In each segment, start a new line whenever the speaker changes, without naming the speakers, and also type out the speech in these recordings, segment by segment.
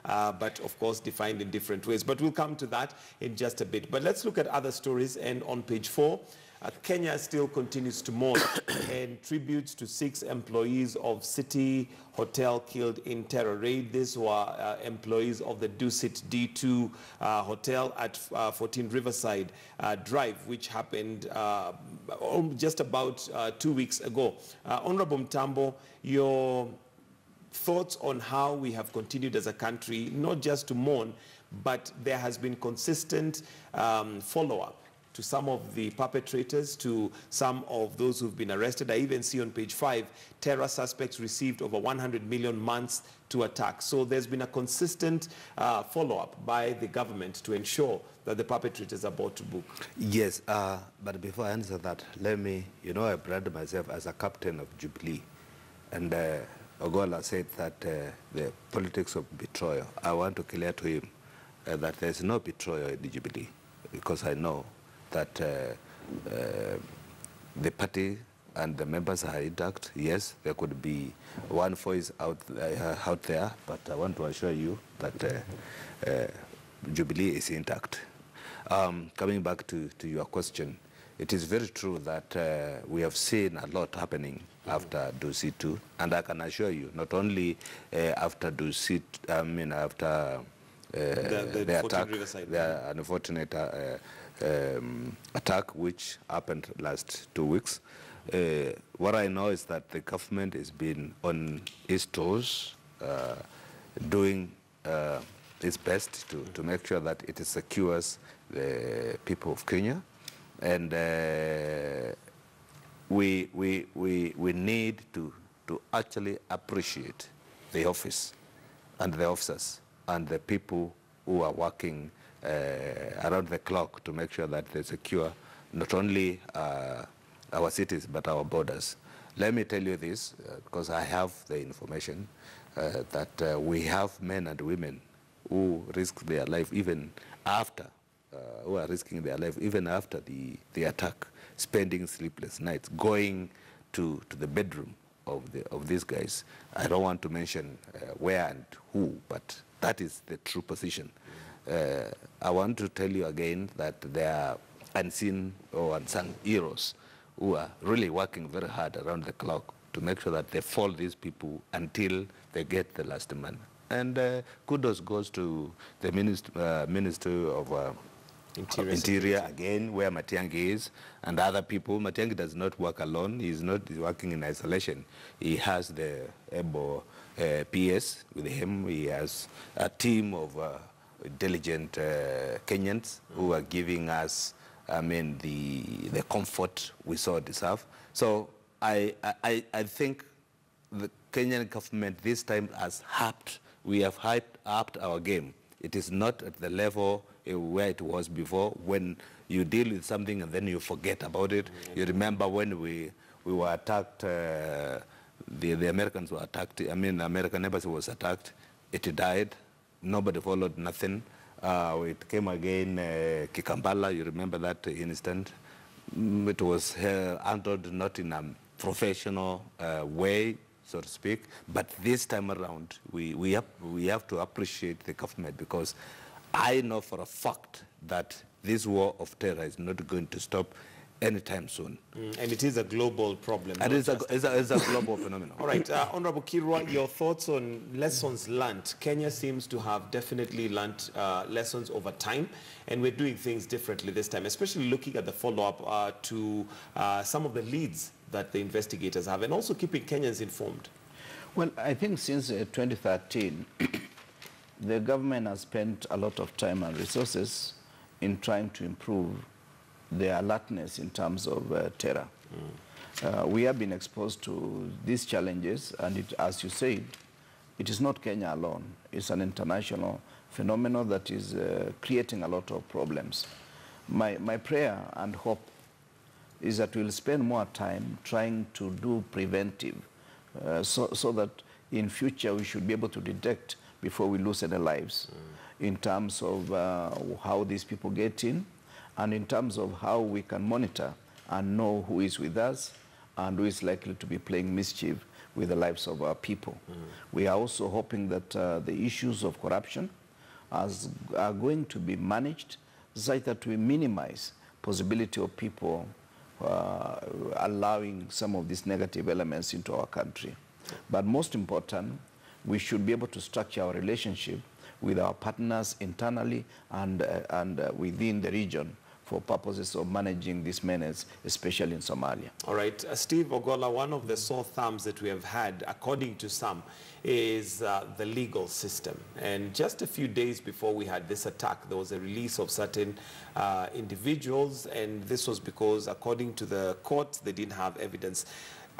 but of course defined in different ways. But we'll come to that in just a bit. But let's look at other stories, and on page 4, Kenya still continues to mourn and tributes to 6 employees of City Hotel killed in terror raid. These were employees of the Dusit D2 Hotel at 14 Riverside Drive, which happened just about 2 weeks ago. Honorable Mtambo, your thoughts on how we have continued as a country, not just to mourn, but there has been consistent follow-up to some of the perpetrators, to some of those who've been arrested. I even see on page 5, terror suspects received over 100 million months to attack. So there's been a consistent follow-up by the government to ensure that the perpetrators are brought to book.
Yes, but before I answer that, let me, I brand myself as a captain of Jubilee. And Ogola said that the politics of betrayal, I want to clear to him that there's no betrayal in the Jubilee, because I know that the party and the members are intact. Yes, there could be one voice out there, but I want to assure you that Jubilee is intact. Coming back to your question, it is very true that we have seen a lot happening after Dusit, and I can assure you, not only after Dusit, after the attack, the unfortunate attack which happened last 2 weeks. What I know is that the government has been on its toes, doing its best to make sure that it secures the people of Kenya, and we need to actually appreciate the office and the officers and the people who are working around the clock to make sure that they secure not only our cities but our borders. Let me tell you this, because I have the information that we have men and women who risk their life even after, who are risking their life even after the attack, spending sleepless nights, going to the bedroom of these guys. I don't want to mention where and who, but that is the true position. I want to tell you again that there are unseen or unsung heroes who are really working very hard around the clock to make sure that they follow these people until they get the last man. And kudos goes to the Minister of Interior again, where Matiang'i is, and other people. Matiang'i does not work alone. He's not working in isolation. He has the able PS with him. He has a team of diligent Kenyans who are giving us, the comfort we so deserve. So I think the Kenyan government this time has we have upped our game. It is not at the level where it was before, when you deal with something and then you forget about it. You remember when we were attacked, the Americans were attacked, the American embassy was attacked, it died, nobody followed, nothing. It came again, Kikambala, you remember that instant? It was handled not in a professional way, so to speak, but this time around, we have to appreciate the government, because I know for a fact that this war of terror is not going to stop anytime soon.
And it is a global problem.
And it's a global phenomenon.
All right, Honorable Kirwa, your thoughts on lessons learned. Kenya seems to have definitely learned lessons over time, and we're doing things differently this time, especially looking at the follow-up to some of the leads that the investigators have, and also keeping Kenyans informed.
Well, I think since 2013, the government has spent a lot of time and resources in trying to improve their alertness in terms of terror. We have been exposed to these challenges, and as you said, it is not Kenya alone. It's an international phenomenon that is creating a lot of problems. My prayer and hope is that we'll spend more time trying to do preventive, so that in future we should be able to detect before we lose any lives, in terms of how these people get in, and in terms of how we can monitor and know who is with us and who is likely to be playing mischief with the lives of our people. We are also hoping that the issues of corruption are going to be managed such that we minimize possibility of people allowing some of these negative elements into our country. But most important, we should be able to structure our relationship with our partners internally and within the region for purposes of managing these menace, especially in Somalia.
All right. Steve Ogola, one of the sore thumbs that we have had, according to some, is the legal system. And just a few days before we had this attack, there was a release of certain individuals, and this was because, according to the court, they didn't have evidence.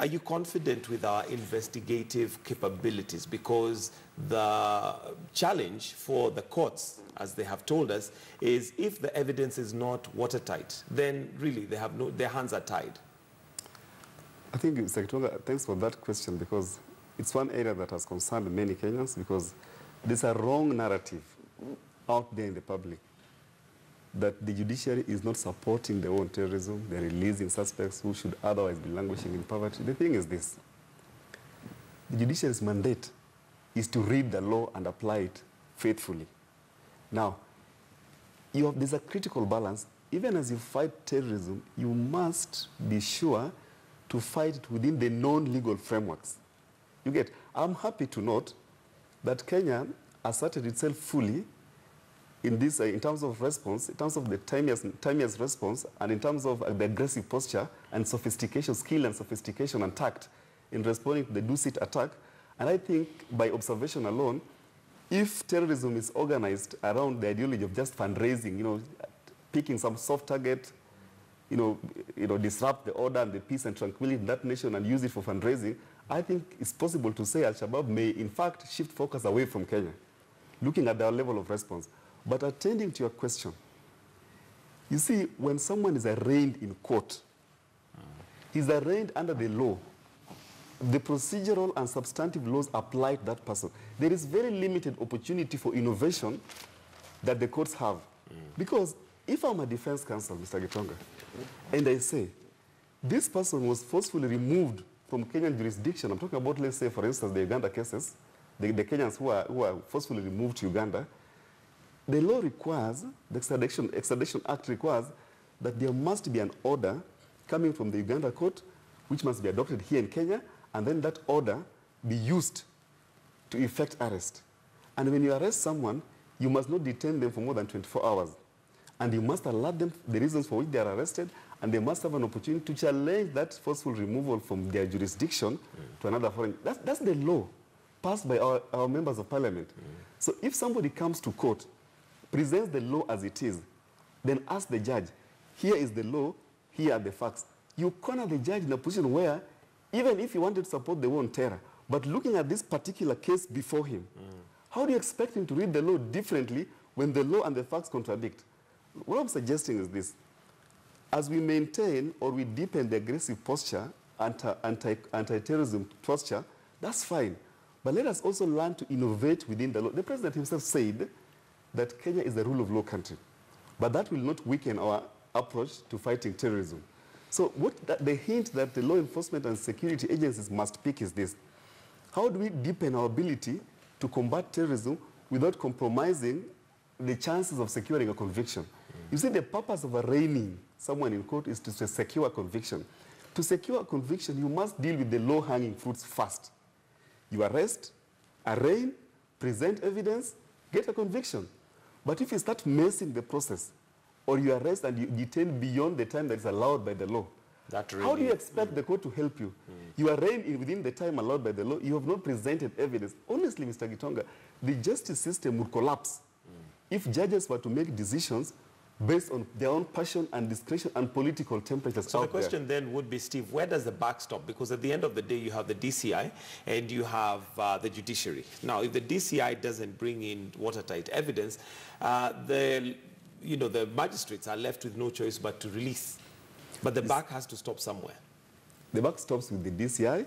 Are you confident with our investigative capabilities? Because the challenge for the courts, as they have told us, is if the evidence is not watertight, then really they have their hands are tied.
I think, Mr. Kitonga, thanks for that question, because it's one area that has concerned many Kenyans, because there's a wrong narrative out there in the public that the judiciary is not supporting their own terrorism, they're releasing suspects who should otherwise be languishing in poverty. The thing is this: the judiciary's mandate is to read the law and apply it faithfully. Now, there's a critical balance. Even as you fight terrorism, you must be sure to fight it within the non-legal frameworks. You get, I'm happy to note that Kenya asserted itself fully in this, in terms of response, in terms of the timeliest response, and in terms of the aggressive posture and sophistication, skill and sophistication and tact in responding to the do-sit attack. And I think by observation alone, if terrorism is organized around the ideology of just fundraising, picking some soft target, disrupt the order and the peace and tranquility in that nation and use it for fundraising, I think it's possible to say Al-Shabaab may, in fact, shift focus away from Kenya, looking at their level of response. But attending to your question, you see, when someone is arraigned in court, he's arraigned under the law. The procedural and substantive laws apply to that person. There is very limited opportunity for innovation that the courts have. Because if I'm a defense counsel, Mr. Gitonga, and I say, this person was forcefully removed from Kenyan jurisdiction, I'm talking about, let's say, for instance, the Uganda cases, the Kenyans who are forcefully removed to Uganda, the law requires, the Extradition Act requires, that there must be an order coming from the Uganda court, which must be adopted here in Kenya, and then that order be used to effect arrest. And when you arrest someone, you must not detain them for more than 24 hours. And you must alert them the reasons for which they are arrested, and they must have an opportunity to challenge that forceful removal from their jurisdiction to another foreign. That's the law passed by our members of parliament. So if somebody comes to court, presents the law as it is, then ask the judge, here is the law, here are the facts. You corner the judge in a position where, even if you wanted to support the war on terror, but looking at this particular case before him, how do you expect him to read the law differently when the law and the facts contradict? What I'm suggesting is this: as we maintain or we deepen the aggressive posture, anti-terrorism posture, that's fine. But let us also learn to innovate within the law. The president himself said that Kenya is a rule of law country, but that will not weaken our approach to fighting terrorism. So the hint that the law enforcement and security agencies must pick is this: how do we deepen our ability to combat terrorism without compromising the chances of securing a conviction? You see, the purpose of arraigning someone in court is to secure a conviction. To secure a conviction, you must deal with the low-hanging fruits first. You arrest, arraign, present evidence, get a conviction. But if you start messing the process, or you arrest and you detain beyond the time that is allowed by the law, how do you expect the court to help you? You arraign within the time allowed by the law, you have not presented evidence. Honestly, Mr. Gitonga, the justice system would collapse if judges were to make decisions based on their own passion and discretion and political temperatures.
So the question then would be, Steve, where does the buck stop? Because at the end of the day, you have the DCI and you have the judiciary. Now, if the DCI doesn't bring in watertight evidence, the magistrates are left with no choice but to release. But the buck has to stop somewhere.
The buck stops with the DCI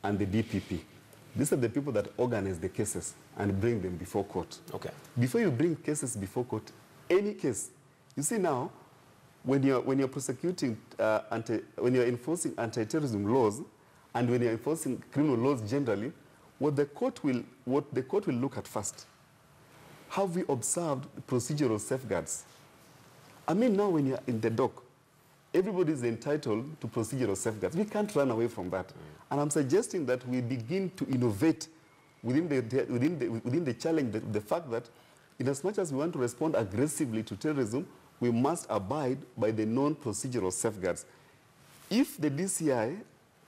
and the DPP. These are the people that organize the cases and bring them before court.
Okay.
Before you bring cases before court, any case, you see now, when you're prosecuting, when you're enforcing anti-terrorism laws, and when you're enforcing criminal laws generally, what the court will look at first. Have we observed procedural safeguards? I mean, now when you're in the dock, everybody is entitled to procedural safeguards. We can't run away from that. And I'm suggesting that we begin to innovate within the challenge, the fact that in as much as we want to respond aggressively to terrorism, we must abide by the non-procedural safeguards. If the DCI,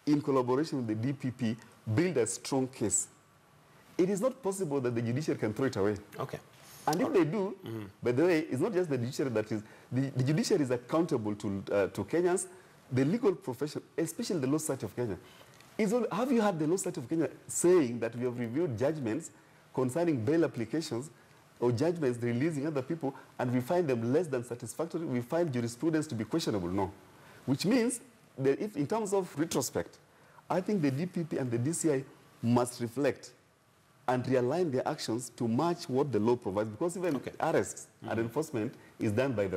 in collaboration with the DPP, build a strong case, it is not possible that the judiciary can throw it away.
Okay.
And if they do, by the way, it's not just the judiciary that is, the judiciary is accountable to Kenyans, the legal profession, especially the Law Society of Kenya. Have you heard the Law Society of Kenya saying that we have reviewed judgments concerning bail applications or judgments releasing other people and we find them less than satisfactory, we find jurisprudence to be questionable? No. Which means that if, in terms of retrospect, I think the DPP and the DCI must reflect and realign their actions to match what the law provides, because even arrests and enforcement is done by the law.